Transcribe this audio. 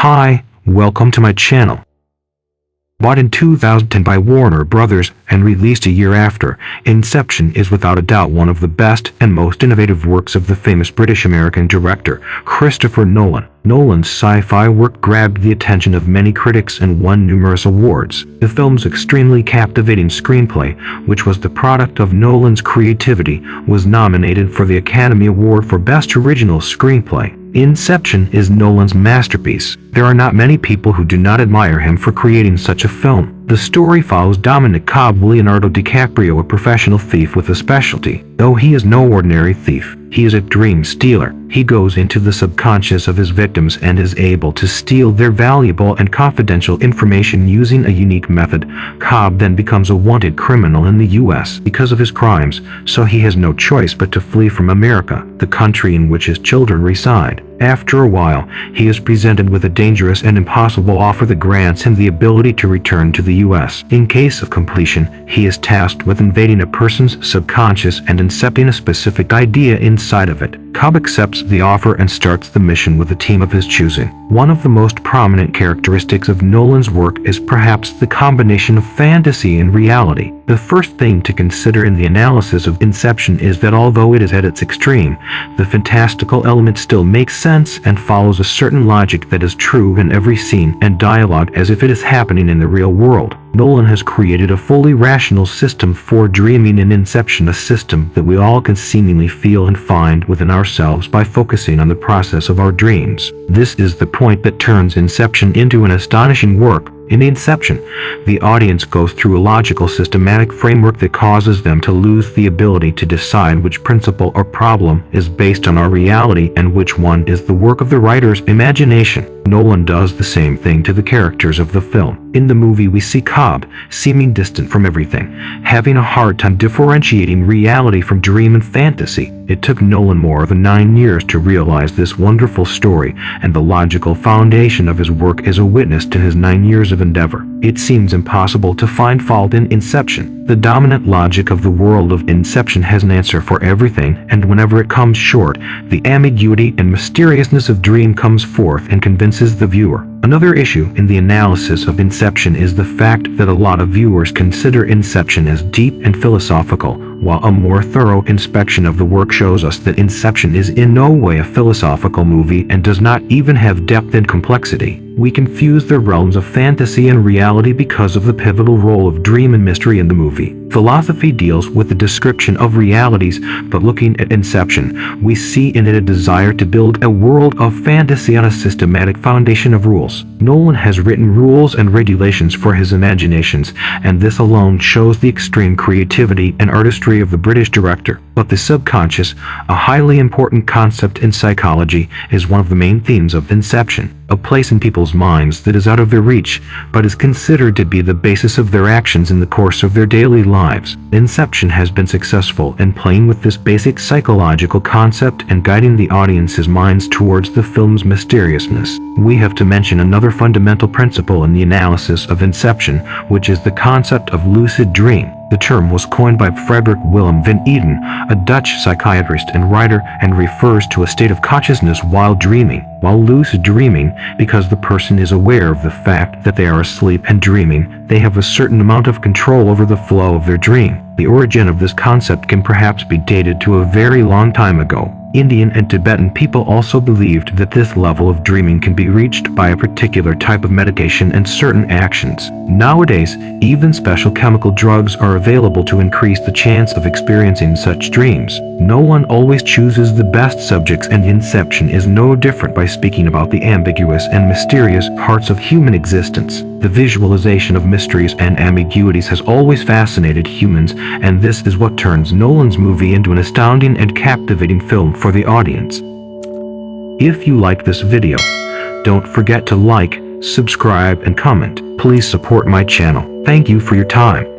Hi, welcome to my channel. Bought in 2010 by Warner Brothers and released a year after, Inception is without a doubt one of the best and most innovative works of the famous British-American director, Christopher Nolan. Nolan's sci-fi work grabbed the attention of many critics and won numerous awards. The film's extremely captivating screenplay, which was the product of Nolan's creativity, was nominated for the Academy Award for Best Original Screenplay. Inception is Nolan's masterpiece. There are not many people who do not admire him for creating such a film. The story follows Dominic Cobb, Leonardo DiCaprio, a professional thief with a specialty. Though he is no ordinary thief, he is a dream stealer. He goes into the subconscious of his victims and is able to steal their valuable and confidential information using a unique method. Cobb then becomes a wanted criminal in the U.S. because of his crimes, so he has no choice but to flee from America, the country in which his children reside. After a while, he is presented with a dangerous and impossible offer that grants him the ability to return to the U.S. In case of completion, he is tasked with invading a person's subconscious and incepting a specific idea inside of it. Cobb accepts the offer and starts the mission with a team of his choosing. One of the most prominent characteristics of Nolan's work is perhaps the combination of fantasy and reality. The first thing to consider in the analysis of Inception is that although it is at its extreme, the fantastical element still makes sense and follows a certain logic that is true in every scene and dialogue as if it is happening in the real world. Nolan has created a fully rational system for dreaming in Inception, a system that we all can seemingly feel and find within ourselves by focusing on the process of our dreams. This is the point that turns Inception into an astonishing work. In Inception, the audience goes through a logical, systematic framework that causes them to lose the ability to decide which principle or problem is based on our reality and which one is the work of the writer's imagination. Nolan does the same thing to the characters of the film. In the movie, we see Cobb, seeming distant from everything, having a hard time differentiating reality from dream and fantasy. It took Nolan more than 9 years to realize this wonderful story, and the logical foundation of his work is a witness to his 9 years of endeavor. It seems impossible to find fault in Inception. The dominant logic of the world of Inception has an answer for everything, and whenever it comes short, the ambiguity and mysteriousness of dream comes forth and convinces the viewer. Another issue in the analysis of Inception is the fact that a lot of viewers consider Inception as deep and philosophical, while a more thorough inspection of the work shows us that Inception is in no way a philosophical movie and does not even have depth and complexity. We confuse the realms of fantasy and reality because of the pivotal role of dream and mystery in the movie. Philosophy deals with the description of realities, but looking at Inception, we see in it a desire to build a world of fantasy on a systematic foundation of rules. Nolan has written rules and regulations for his imaginations, and this alone shows the extreme creativity and artistry of the British director. But the subconscious, a highly important concept in psychology, is one of the main themes of Inception. A place in people's minds that is out of their reach, but is considered to be the basis of their actions in the course of their daily lives. Inception has been successful in playing with this basic psychological concept and guiding the audience's minds towards the film's mysteriousness. We have to mention another fundamental principle in the analysis of Inception, which is the concept of lucid dream. The term was coined by Frederick Willem van Eden, a Dutch psychiatrist and writer, and refers to a state of consciousness while dreaming. While lucid dreaming, because the person is aware of the fact that they are asleep and dreaming, they have a certain amount of control over the flow of their dream. The origin of this concept can perhaps be dated to a very long time ago. Indian and Tibetan people also believed that this level of dreaming can be reached by a particular type of meditation and certain actions. Nowadays, even special chemical drugs are available to increase the chance of experiencing such dreams. No one always chooses the best subjects, and Inception is no different by speaking about the ambiguous and mysterious parts of human existence. The visualization of mysteries and ambiguities has always fascinated humans, and this is what turns Nolan's movie into an astounding and captivating film for the audience. If you like this video, don't forget to like, subscribe, and comment. Please support my channel. Thank you for your time.